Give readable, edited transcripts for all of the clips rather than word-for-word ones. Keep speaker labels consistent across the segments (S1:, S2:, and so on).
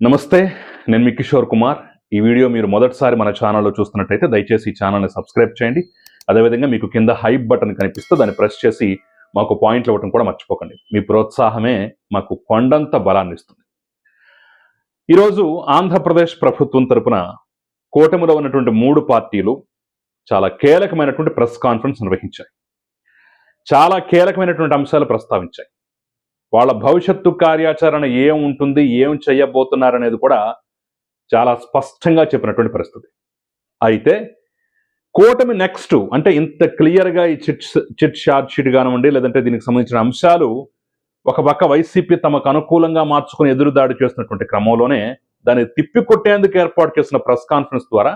S1: నమస్తే, నేను మీ కిషోర్ కుమార్. ఈ వీడియో మీరు మొదటిసారి మన ఛానల్లో చూస్తున్నట్టయితే దయచేసి ఈ ఛానల్ని సబ్స్క్రైబ్ చేయండి. అదేవిధంగా మీకు కింద హైప్ బటన్ కనిపిస్తే దాన్ని ప్రెస్ చేసి మాకు పాయింట్లు ఇవ్వడం కూడా మర్చిపోకండి. మీ ప్రోత్సాహమే మాకు కొండంత బలాన్ని ఇస్తుంది. ఈరోజు ఆంధ్రప్రదేశ్ ప్రభుత్వం తరపున కూటమిలో ఉన్నటువంటి 3 పార్టీలు చాలా కీలకమైనటువంటి ప్రెస్ కాన్ఫరెన్స్ నిర్వహించాయి. చాలా కీలకమైనటువంటి అంశాలు ప్రస్తావించాయి. వాళ్ళ భవిష్యత్తు కార్యాచరణ ఏం ఉంటుంది, ఏం చేయబోతున్నారనేది కూడా చాలా స్పష్టంగా చెప్పినటువంటి పరిస్థితి. అయితే కూటమి నెక్స్ట్ అంటే ఇంత క్లియర్గా ఈ చిట్ షార్ట్ షీట్ కానివ్వండి, లేదంటే దీనికి సంబంధించిన అంశాలు ఒక పక్క వైసీపీ తమకు అనుకూలంగా మార్చుకుని ఎదురుదాడి చేస్తున్నటువంటి క్రమంలోనే దాన్ని తిప్పికొట్టేందుకు ఏర్పాటు చేసిన ప్రెస్ కాన్ఫరెన్స్ ద్వారా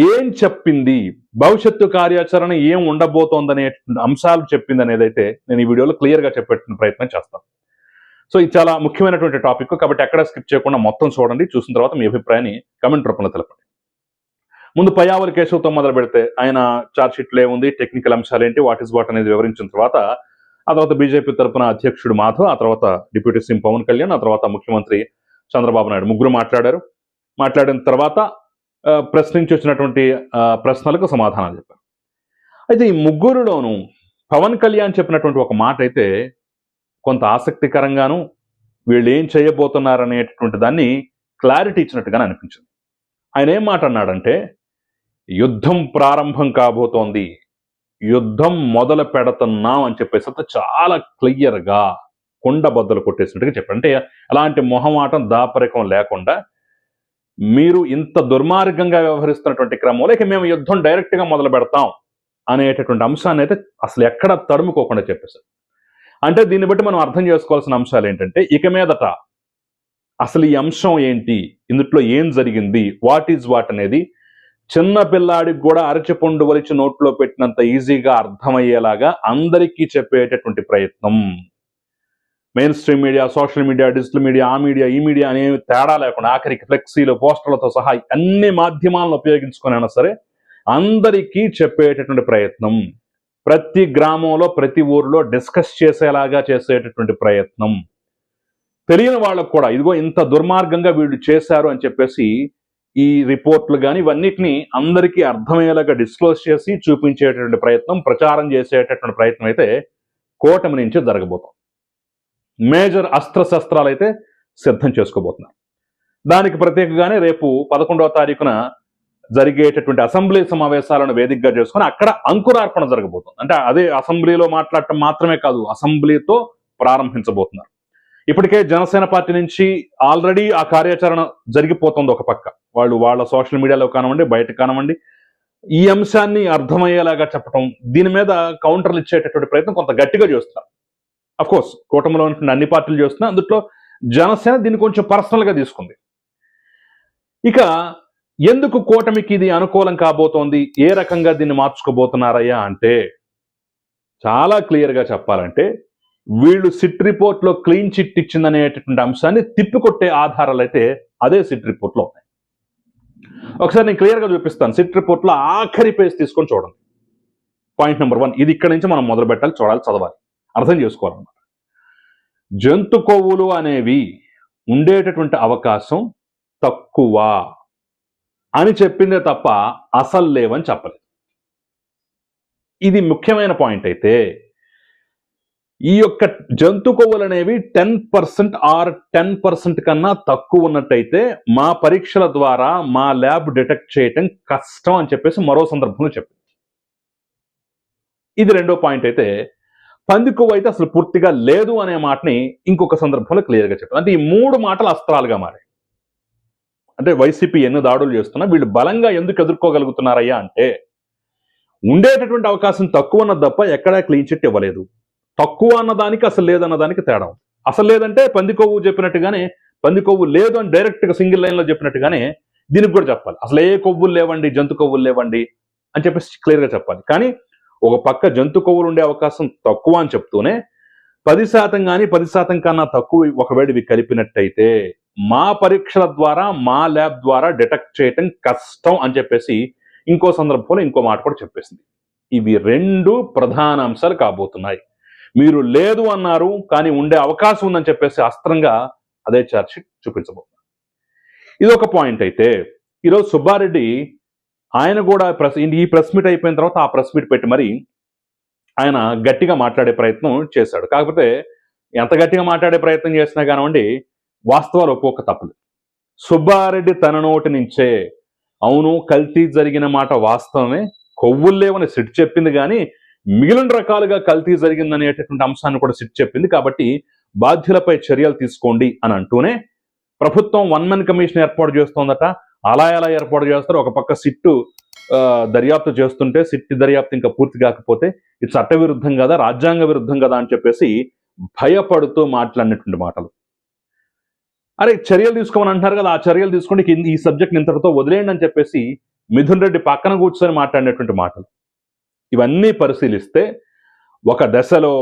S1: ఏం చెప్పింది, భవిష్యత్తు కార్యాచరణ ఏం ఉండబోతోందనే అంశాలు చెప్పింది అనేది అయితే నేను ఈ వీడియోలో క్లియర్గా చెప్పేటువంటి ప్రయత్నం చేస్తాను. సో ఇది చాలా ముఖ్యమైనటువంటి టాపిక్ కాబట్టి ఎక్కడ స్కిప్ చేయకుండా మొత్తం చూడండి. చూసిన తర్వాత మీ అభిప్రాయాన్ని కమెంట్ రూపంలో తెలపండి. ముందు పయ్యావుల కేశవ్తో మొదలు పెడితే ఆయన చార్జ్ షీట్లో ఏముంది, టెక్నికల్ అంశాలు ఏంటి, వాట్ ఈస్ వాట్ అనేది వివరించిన తర్వాత ఆ తర్వాత బీజేపీ తరఫున అధ్యక్షుడు మాధవ్, ఆ తర్వాత డిప్యూటీ సీఎం పవన్ కళ్యాణ్, ఆ తర్వాత ముఖ్యమంత్రి చంద్రబాబు నాయుడు ముగ్గురు మాట్లాడారు. మాట్లాడిన తర్వాత ప్రశ్నించి వచ్చినటువంటి ప్రశ్నలకు సమాధానాలు చెప్పారు. అయితే ఈ ముగ్గురులోనూ పవన్ కళ్యాణ్ చెప్పినటువంటి ఒక మాట అయితే కొంత ఆసక్తికరంగాను, వీళ్ళు ఏం చేయబోతున్నారనేటటువంటి దాన్ని క్లారిటీ ఇచ్చినట్టుగానే అనిపించింది. ఆయన ఏం మాట అన్నాడంటే, యుద్ధం ప్రారంభం కాబోతోంది, యుద్ధం మొదలు పెడుతున్నాం అని చెప్పేసి అంతా చాలా క్లియర్గా కొండ బద్దలు కొట్టేసినట్టుగా చెప్పాడు. అంటే అలాంటి మొహమాటం దాపరికం లేకుండా మీరు ఇంత దుర్మార్గంగా వ్యవహరిస్తున్నటువంటి క్రమంలో ఇక మేము యుద్ధం డైరెక్ట్గా మొదలు పెడతాం అనేటటువంటి అంశాన్ని అయితే అసలు ఎక్కడ తడుముకోకుండా చెప్పేశారు. అంటే దీన్ని బట్టి మనం అర్థం చేసుకోవాల్సిన అంశాలు ఏంటంటే, ఇక మీదట అసలు ఈ అంశం ఏంటి, ఇందులో ఏం జరిగింది, వాట్ ఈజ్ వాట్ అనేది చిన్న పిల్లాడికి కూడా అరచిపండు వలిచి నోట్లో పెట్టినంత ఈజీగా అర్థమయ్యేలాగా అందరికీ చెప్పేటటువంటి ప్రయత్నం. Main stream media, social media, digital media, ఆ మీడియా ఈ మీడియా అనేవి తేడా లేకుండా ఆఖరికి ఫ్లెక్సీలు, పోస్టర్లతో సహా అన్ని మాధ్యమాలను ఉపయోగించుకొని అయినా సరే అందరికీ చెప్పేటటువంటి ప్రయత్నం, ప్రతి గ్రామంలో ప్రతి ఊరిలో డిస్కస్ చేసేలాగా చేసేటటువంటి ప్రయత్నం, తెలియని వాళ్ళకు కూడా ఇదిగో ఇంత దుర్మార్గంగా వీళ్ళు చేశారు అని చెప్పేసి ఈ రిపోర్ట్లు కానీ ఇవన్నిటినీ అందరికీ అర్థమయ్యేలాగా డిస్క్లోజ్ చేసి చూపించేటటువంటి ప్రయత్నం, ప్రచారం చేసేటటువంటి ప్రయత్నం అయితే కూటమి నుంచి జరగబోతోంది. మేజర్ అస్త్రశస్త్రాలు అయితే సిద్ధం చేసుకోబోతున్నారు. దానికి ప్రత్యేకంగానే రేపు 11వ తారీఖున జరిగేటటువంటి అసెంబ్లీ సమావేశాలను వేదికగా చేసుకుని అక్కడ అంకురార్పణ జరగబోతుంది. అంటే అదే అసెంబ్లీలో మాట్లాడటం మాత్రమే కాదు, అసెంబ్లీతో ప్రారంభించబోతున్నారు. ఇప్పటికే జనసేన పార్టీ నుంచి ఆల్రెడీ ఆ కార్యాచరణ జరిగిపోతుంది. ఒక పక్క వాళ్ళు వాళ్ళ సోషల్ మీడియాలో కానివ్వండి, బయట కానివ్వండి, ఈ అంశాన్ని అర్థమయ్యేలాగా చెప్పడం, దీని మీద కౌంటర్లు ఇచ్చేటటువంటి ప్రయత్నం కొంత గట్టిగా చేస్తున్నారు. అఫ్కోర్స్ కూటమిలో ఉన్నటువంటి అన్ని పార్టీలు చేస్తున్నా, అందులో జనసేన దీన్ని కొంచెం పర్సనల్గా తీసుకుంది. ఇక ఎందుకు కూటమికి ఇది అనుకూలం కాబోతోంది, ఏ రకంగా దీన్ని మార్చుకోబోతున్నారయ్యా అంటే, చాలా క్లియర్గా చెప్పాలంటే వీళ్ళు సిట్ రిపోర్ట్లో క్లీన్ చిట్ ఇచ్చిందనేటటువంటి అంశాన్ని తిప్పికొట్టే ఆధారాలు అయితే అదే సిట్ రిపోర్ట్లో ఉన్నాయి. ఒకసారి నేను క్లియర్గా చూపిస్తాను. సిట్ రిపోర్ట్లో ఆఖరి పేజ్ తీసుకొని చూడండి. పాయింట్ నెంబర్ 1, ఇది ఇక్కడి నుంచి మనం మొదలు పెట్టాలి, చూడాలి, చదవాలి, అర్థం చేసుకోవాలన్నమాట. జంతు కొవ్వులు అనేవి ఉండేటటువంటి అవకాశం తక్కువ అని చెప్పిందే తప్ప అసలు లేవని చెప్పలేదు. ఇది ముఖ్యమైన పాయింట్. అయితే ఈ యొక్క జంతు కొవ్వులు అనేవి 10% ఆర్ 10% కన్నా తక్కువ ఉన్నట్టయితే మా పరీక్షల ద్వారా మా ల్యాబ్ డిటెక్ట్ చేయటం కష్టం అని చెప్పేసి మరో సందర్భంలో చెప్పింది. ఇది రెండో పాయింట్. అయితే పంది కొవ్వు అయితే అసలు పూర్తిగా లేదు అనే మాటని ఇంకొక సందర్భంలో క్లియర్గా చెప్పింది. అంటే ఈ 3 మాటలు అస్త్రాలుగా మారాయి. అంటే వైసీపీ ఎన్ని దాడులు చేస్తున్నా వీళ్ళు బలంగా ఎందుకు ఎదుర్కోగలుగుతున్నారయ్యా అంటే, ఉండేటటువంటి అవకాశం తక్కువ అన్నది తప్ప ఎక్కడా క్లీన్ చిట్ ఇవ్వలేదు. తక్కువ అన్నదానికి అసలు లేదన్నదానికి తేడా. అసలు లేదంటే పంది కొవ్వు చెప్పినట్టుగానే, పంది కొవ్వు లేదు అని డైరెక్ట్గా సింగిల్ లైన్లో చెప్పినట్టుగానే దీనికి కూడా చెప్పాలి. అసలు ఏ కొవ్వులు లేవండి, జంతు కొవ్వులు లేవండి అని చెప్పేసి క్లియర్గా చెప్పాలి. కానీ ఒక పక్క జంతు కొవ్వులు ఉండే అవకాశం తక్కువ అని చెప్తూనే 10% కానీ 10% కన్నా తక్కువ ఒకవేళ ఇవి కలిపినట్టయితే మా పరీక్షల ద్వారా మా ల్యాబ్ ద్వారా డిటెక్ట్ చేయటం కష్టం అని చెప్పేసి ఇంకో సందర్భంలో ఇంకో మాట కూడా చెప్పేసింది. ఇవి 2 ప్రధాన అంశాలు కాబోతున్నాయి. మీరు లేదు అన్నారు కానీ ఉండే అవకాశం ఉందని చెప్పేసి అస్త్రంగా అదే ఛార్జ్షీట్ చూపించబోతున్నారు. ఇది ఒక పాయింట్ అయితే, ఈరోజు సుబ్బారెడ్డి ఆయన కూడా ఈ ప్రెస్ మీట్ అయిపోయిన తర్వాత ఆ ప్రెస్ మీట్ పెట్టి మరి ఆయన గట్టిగా మాట్లాడే ప్రయత్నం చేశాడు. కాకపోతే ఎంత గట్టిగా మాట్లాడే ప్రయత్నం చేసినా కానివ్వండి, వాస్తవాలు ఒప్పుకోక తప్పలేదు. సుబ్బారెడ్డి తన నోటి నుంచే అవును కల్తీ జరిగిన మాట వాస్తవమే, కొవ్వులు లేవని సిట్ చెప్పింది, కానీ మిగిలిన రకాలుగా కల్తీ జరిగిందనేటటువంటి అంశాన్ని కూడా సిట్ చెప్పింది. కాబట్టి బాధ్యులపై చర్యలు తీసుకోండి అని అంటూనే ప్రభుత్వం 1 మెన్ కమిషన్ ఏర్పాటు చేస్తోందట. అలా ఎలా ఏర్పాటు చేస్తారు? ఒక పక్క సిట్టు దర్యాప్తు చేస్తుంటే సిట్ దర్యాప్తు ఇంకా పూర్తి కాకపోతే ఇది చట్టవిరుద్ధం కదా, రాజ్యాంగ విరుద్ధం కదా అని చెప్పేసి భయపడుతూ మాట్లాడినటువంటి మాటలు. అరే చర్యలు తీసుకోమని అంటున్నారు కదా, ఆ చర్యలు తీసుకుంటే ఈ సబ్జెక్ట్ ఇంతటితో వదిలేయండి అని చెప్పేసి మిథున్ రెడ్డి పక్కన కూర్చొని మాట్లాడినటువంటి మాటలు. ఇవన్నీ పరిశీలిస్తే ఒక దశలో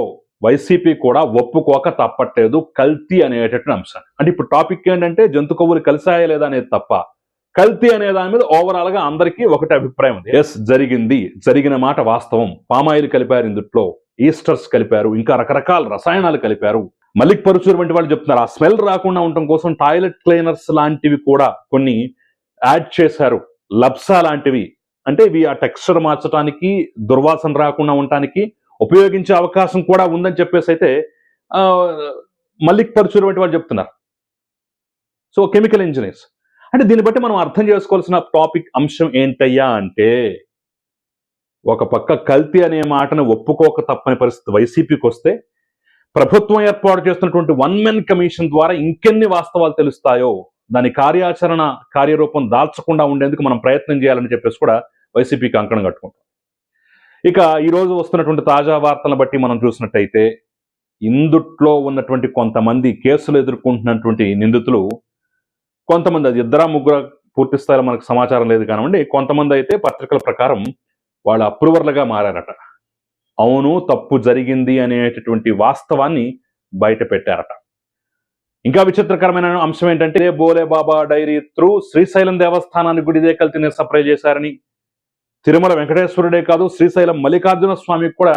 S1: వైసీపీ కూడా ఒప్పుకోక తప్పట్లేదు కల్తీ అనేటటువంటి అంశాన్ని. అంటే ఇప్పుడు టాపిక్ ఏంటంటే జంతు కొవ్వులు కలిసాయా లేదా అనేది తప్ప, కల్తీ అనే దాని మీద ఓవరాల్ గా అందరికీ ఒకటి అభిప్రాయం ఉంది. ఎస్ జరిగింది, జరిగిన మాట వాస్తవం. పామాయిల్ కలిపారు, ఇందుట్లో ఈస్టర్స్ కలిపారు, ఇంకా రకరకాల రసాయనాలు కలిపారు. మల్లిక్ పరుచూరు వంటి వాళ్ళు చెప్తున్నారు ఆ స్మెల్ రాకుండా ఉండటం కోసం టాయిలెట్ క్లీనర్స్ లాంటివి కూడా కొన్ని యాడ్ చేశారు, లబ్సా లాంటివి. అంటే ఇవి ఆ టెక్స్చర్ మార్చడానికి, దుర్వాసన రాకుండా ఉండటానికి ఉపయోగించే అవకాశం కూడా ఉందని చెప్పేసి అయితే మల్లిక్ పరుచూరు వంటి వాళ్ళు చెప్తున్నారు. సో కెమికల్ ఇంజనీర్స్ అంటే దీన్ని బట్టి మనం అర్థం చేసుకోవాల్సిన టాపిక్ అంశం ఏంటయ్యా అంటే, ఒక పక్క కల్తీ అనే మాటను ఒప్పుకోక తప్పని పరిస్థితి వైసీపీకి వస్తే, ప్రభుత్వం ఏర్పాటు చేస్తున్నటువంటి 1 మెన్ కమిషన్ ద్వారా ఇంకెన్ని వాస్తవాలు తెలుస్తాయో దాని కార్యరూపం దాల్చకుండా ఉండేందుకు మనం ప్రయత్నం చేయాలని చెప్పేసి కూడా వైసీపీ కంకణం కట్టుకుంటాం. ఇక ఈరోజు వస్తున్నటువంటి తాజా వార్తలను బట్టి మనం చూసినట్టయితే, ఇందుట్లో ఉన్నటువంటి కొంతమంది కేసులు ఎదుర్కొంటున్నటువంటి నిందితులు, కొంతమంది అది 2-3 పూర్తి స్థాయిలో మనకు సమాచారం లేదు కానివ్వండి, కొంతమంది అయితే పత్రికల ప్రకారం వాళ్ళ అప్రూవర్లుగా మారారట. అవును తప్పు జరిగింది అనేటటువంటి వాస్తవాన్ని బయట పెట్టారట. ఇంకా విచిత్రకరమైన అంశం ఏంటంటే, బోలే బాబా డైరీ త్రూ శ్రీశైలం దేవస్థానాన్ని గుడిదే కల్తీని సప్లై చేశారని, తిరుమల వెంకటేశ్వరుడే కాదు శ్రీశైలం మల్లికార్జున స్వామికి కూడా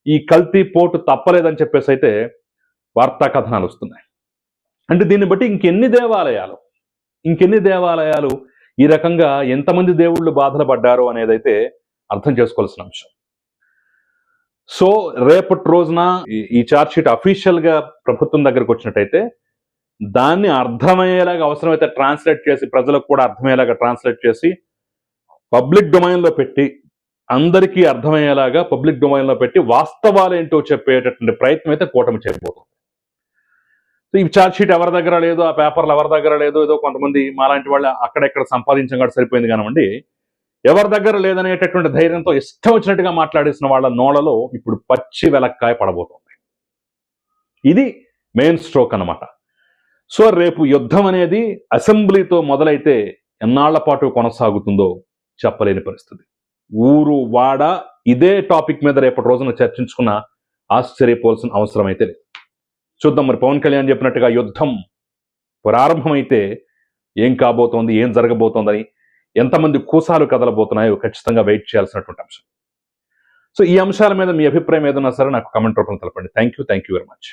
S1: ఈ కల్తీ పోటు తప్పలేదని చెప్పేసి అయితే వార్తా కథనాలు వస్తున్నాయి. అంటే దీన్ని బట్టి ఇంకెన్ని దేవాలయాలు ఈ రకంగా ఎంతమంది దేవుళ్ళు బాధలు పడ్డారో అనేదైతే అర్థం చేసుకోవాల్సిన అంశం. సో రేపటి రోజున ఈ ఛార్జ్ షీట్ అఫీషియల్ గా ప్రభుత్వం దగ్గరకు వచ్చినట్టయితే దాన్ని అర్థమయ్యేలాగా అవసరమైతే ట్రాన్స్లేట్ చేసి, ప్రజలకు కూడా అర్థమయ్యేలాగా ట్రాన్స్లేట్ చేసి పబ్లిక్ డొమైన్ లో పెట్టి, అందరికీ అర్థమయ్యేలాగా పబ్లిక్ డొమైన్ లో పెట్టి వాస్తవాలేంటో చెప్పేటటువంటి ప్రయత్నం అయితే కూటమి చేయబోతుంది. సో ఈ ఛార్జ్ షీట్ ఎవరి దగ్గర లేదు, ఆ పేపర్లు ఎవరి దగ్గర లేదు, ఏదో కొంతమంది మాలాంటి వాళ్ళు అక్కడెక్కడ సంపాదించడం సరిపోయింది కానివ్వండి, ఎవరి దగ్గర లేదనేటటువంటి ధైర్యంతో ఇష్టం వచ్చినట్టుగా మాట్లాడేసిన వాళ్ళ నోళ్ళలో ఇప్పుడు పచ్చి వెలక్కాయ పడబోతుంది. ఇది మెయిన్ స్ట్రోక్ అన్నమాట. సో రేపు యుద్ధం అనేది అసెంబ్లీతో మొదలైతే ఎన్నాళ్ల పాటు కొనసాగుతుందో చెప్పలేని పరిస్థితి. ఊరు వాడ ఇదే టాపిక్ మీద రేపటి రోజున చర్చించుకున్న ఆశ్చర్యపోవాల్సిన అవసరం అయితే లేదు. చూద్దాం మరి పవన్ కళ్యాణ్ చెప్పినట్టుగా యుద్ధం ప్రారంభమైతే ఏం కాబోతోంది, ఏం జరగబోతోందని, ఎంతమంది కూసాలు కదలబోతున్నాయో ఖచ్చితంగా వెయిట్ చేయాల్సినటువంటి అంశం. సో ఈ అంశాల మీద మీ అభిప్రాయం ఏదన్నా సరే నాకు కామెంట్ రూపంలో తెలపండి. Thank you very much.